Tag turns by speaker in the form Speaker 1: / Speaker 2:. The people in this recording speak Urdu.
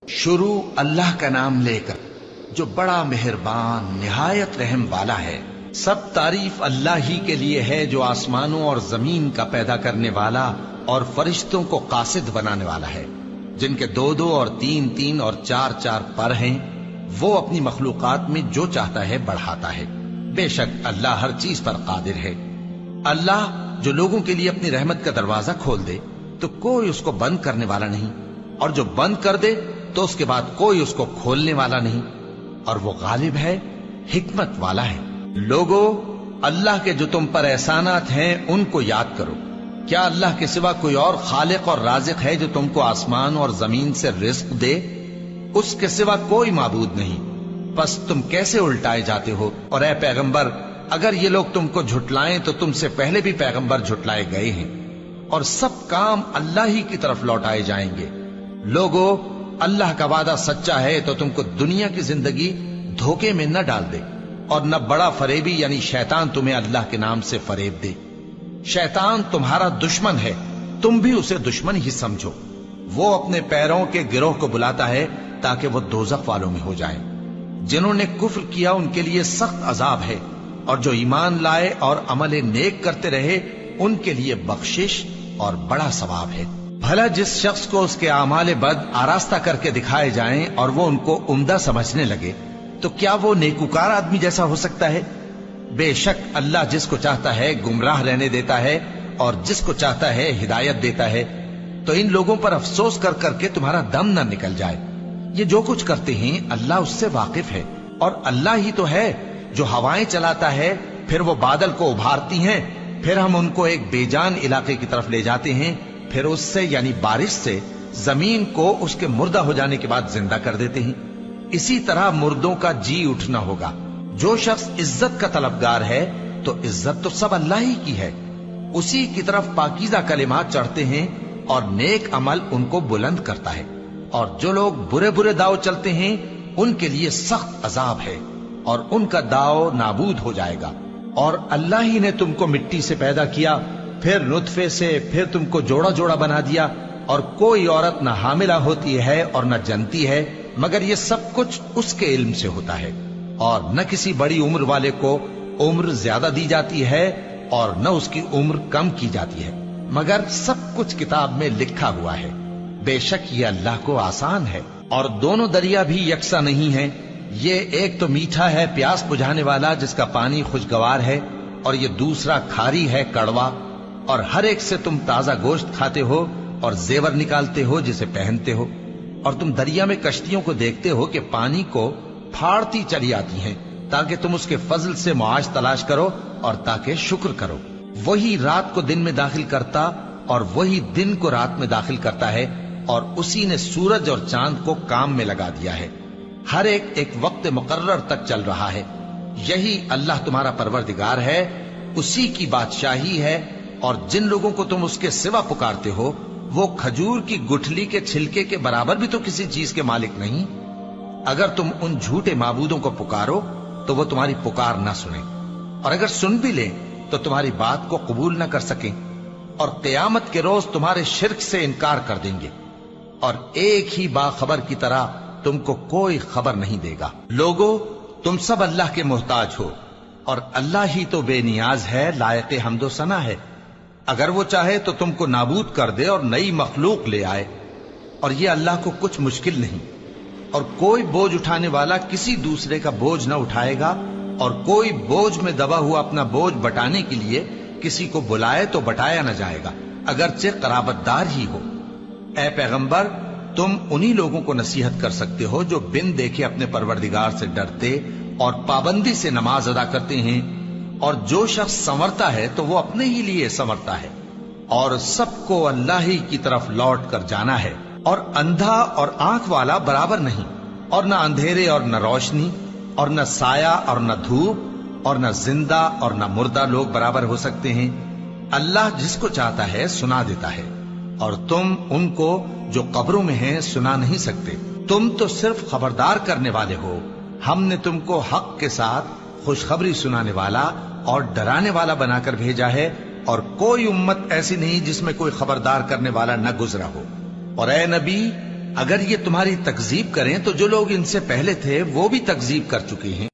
Speaker 1: شروع اللہ کا نام لے کر جو بڑا مہربان نہایت رحم والا ہے۔ سب تعریف اللہ ہی کے لیے ہے جو آسمانوں اور زمین کا پیدا کرنے والا اور فرشتوں کو قاصد بنانے والا ہے، جن کے 2 اور 3 اور 4 پر ہیں۔ وہ اپنی مخلوقات میں جو چاہتا ہے بڑھاتا ہے، بے شک اللہ ہر چیز پر قادر ہے۔ اللہ جو لوگوں کے لیے اپنی رحمت کا دروازہ کھول دے تو کوئی اس کو بند کرنے والا نہیں، اور جو بند کر دے تو اس کے بعد کوئی اس کو کھولنے والا نہیں، اور وہ غالب ہے، حکمت والا ہے۔ لوگو، اللہ کے جو تم پر احسانات ہیں ان کو یاد کرو۔ کیا اللہ کے سوا کوئی اور خالق اور رازق ہے جو تم کو آسمان اور زمین سے رزق دے؟ اس کے سوا کوئی معبود نہیں۔ بس تم کیسے الٹائے جاتے ہو؟ اور اے پیغمبر، اگر یہ لوگ تم کو جھٹلائیں تو تم سے پہلے بھی پیغمبر جھٹلائے گئے ہیں، اور سب کام اللہ ہی کی طرف لوٹائے جائیں گے۔ لوگو، اللہ کا وعدہ سچا ہے تو تم کو دنیا کی زندگی دھوکے میں نہ ڈال دے، اور نہ بڑا فریبی یعنی شیطان تمہیں اللہ کے نام سے فریب دے۔ شیطان تمہارا دشمن ہے، تم بھی اسے دشمن ہی سمجھو۔ وہ اپنے پیروں کے گروہ کو بلاتا ہے تاکہ وہ دوزخ والوں میں ہو جائیں۔ جنہوں نے کفر کیا ان کے لیے سخت عذاب ہے، اور جو ایمان لائے اور عمل نیک کرتے رہے ان کے لیے بخشش اور بڑا ثواب ہے۔ بھلا جس شخص کو اس کے اعمال بد آراستہ کر کے دکھائے جائیں اور وہ ان کو عمدہ سمجھنے لگے تو کیا وہ نیکوکار آدمی جیسا ہو سکتا ہے؟ بے شک اللہ جس کو چاہتا ہے گمراہ رہنے دیتا ہے اور جس کو چاہتا ہے ہدایت دیتا ہے۔ تو ان لوگوں پر افسوس کر کر کے تمہارا دم نہ نکل جائے۔ یہ جو کچھ کرتے ہیں اللہ اس سے واقف ہے، اور اللہ ہی تو ہے جو ہوائیں چلاتا ہے، پھر وہ بادل کو ابھارتی ہیں، پھر ہم ان کو ایک بے جان علاقے کی طرف لے جاتے ہیں، پھر اس سے یعنی بارش سے زمین کو اس کے مردہ ہو جانے کے بعد زندہ کر دیتے ہیں۔ اسی طرح مردوں کا جی اٹھنا ہوگا۔ جو شخص عزت کا طلبگار ہے تو عزت تو سب اللہ ہی کی ہے، اسی کی طرف پاکیزہ کلمات چڑھتے ہیں اور نیک عمل ان کو بلند کرتا ہے۔ اور جو لوگ برے برے داؤ چلتے ہیں ان کے لیے سخت عذاب ہے، اور ان کا داؤ نابود ہو جائے گا۔ اور اللہ ہی نے تم کو مٹی سے پیدا کیا، پھر نطفے سے، پھر تم کو جوڑا جوڑا بنا دیا، اور کوئی عورت نہ حاملہ ہوتی ہے اور نہ جنتی ہے، مگر یہ سب کچھ اس کے علم سے ہوتا ہے۔ اور نہ کسی بڑی عمر والے کو عمر زیادہ دی جاتی ہے اور نہ اس کی عمر کم کی جاتی ہے، مگر سب کچھ کتاب میں لکھا ہوا ہے۔ بے شک یہ اللہ کو آسان ہے۔ اور دونوں دریا بھی یکساں نہیں ہیں، یہ ایک تو میٹھا ہے پیاس بجھانے والا جس کا پانی خوشگوار ہے، اور یہ دوسرا کھاری ہے کڑوا۔ اور ہر ایک سے تم تازہ گوشت کھاتے ہو اور زیور نکالتے ہو جسے پہنتے ہو۔ اور تم دریا میں کشتیوں کو دیکھتے ہو کہ پانی کو پھاڑتی چلی آتی ہیں، تاکہ تم اس کے فضل سے معاش تلاش کرو اور تاکہ شکر کرو۔ وہی رات کو دن میں داخل کرتا اور وہی دن کو رات میں داخل کرتا ہے، اور اسی نے سورج اور چاند کو کام میں لگا دیا ہے۔ ہر ایک ایک وقت مقرر تک چل رہا ہے۔ یہی اللہ تمہارا پروردگار ہے، اسی کی بادشاہی ہے۔ اور جن لوگوں کو تم اس کے سوا پکارتے ہو وہ کھجور کی گٹھلی کے چھلکے کے برابر بھی تو کسی چیز کے مالک نہیں۔ اگر تم ان جھوٹے معبودوں کو پکارو تو وہ تمہاری پکار نہ سنیں، اور اگر سن بھی لیں تو تمہاری بات کو قبول نہ کر سکیں، اور قیامت کے روز تمہارے شرک سے انکار کر دیں گے، اور ایک ہی باخبر کی طرح تم کو کوئی خبر نہیں دے گا۔ لوگو، تم سب اللہ کے محتاج ہو، اور اللہ ہی تو بے نیاز ہے، لائق حمد و ثنا ہے۔ اگر وہ چاہے تو تم کو نابود کر دے اور نئی مخلوق لے آئے، اور یہ اللہ کو کچھ مشکل نہیں۔ اور کوئی بوجھ اٹھانے والا کسی دوسرے کا بوجھ نہ اٹھائے گا، اور کوئی بوجھ میں دبا ہوا اپنا بوجھ بٹانے کے لیے کسی کو بلائے تو بٹایا نہ جائے گا، اگرچہ قرابت دار ہی ہو۔ اے پیغمبر، تم انہی لوگوں کو نصیحت کر سکتے ہو جو بن دیکھے اپنے پروردگار سے ڈرتے اور پابندی سے نماز ادا کرتے ہیں، اور جو شخص سنورتا ہے تو وہ اپنے ہی لیے سنورتا ہے، اور سب کو اللہ ہی کی طرف لوٹ کر جانا ہے۔ اور اندھا اور آنکھ والا برابر نہیں، اور نہ اندھیرے اور نہ روشنی، اور نہ سایہ اور نہ دھوپ، اور نہ زندہ اور نہ مردہ لوگ برابر ہو سکتے ہیں۔ اللہ جس کو چاہتا ہے سنا دیتا ہے، اور تم ان کو جو قبروں میں ہیں سنا نہیں سکتے۔ تم تو صرف خبردار کرنے والے ہو۔ ہم نے تم کو حق کے ساتھ خوشخبری سنانے والا اور ڈرانے والا بنا کر بھیجا ہے، اور کوئی امت ایسی نہیں جس میں کوئی خبردار کرنے والا نہ گزرا ہو۔ اور اے نبی، اگر یہ تمہاری تکذیب کریں تو جو لوگ ان سے پہلے تھے وہ بھی تکذیب کر چکے ہیں۔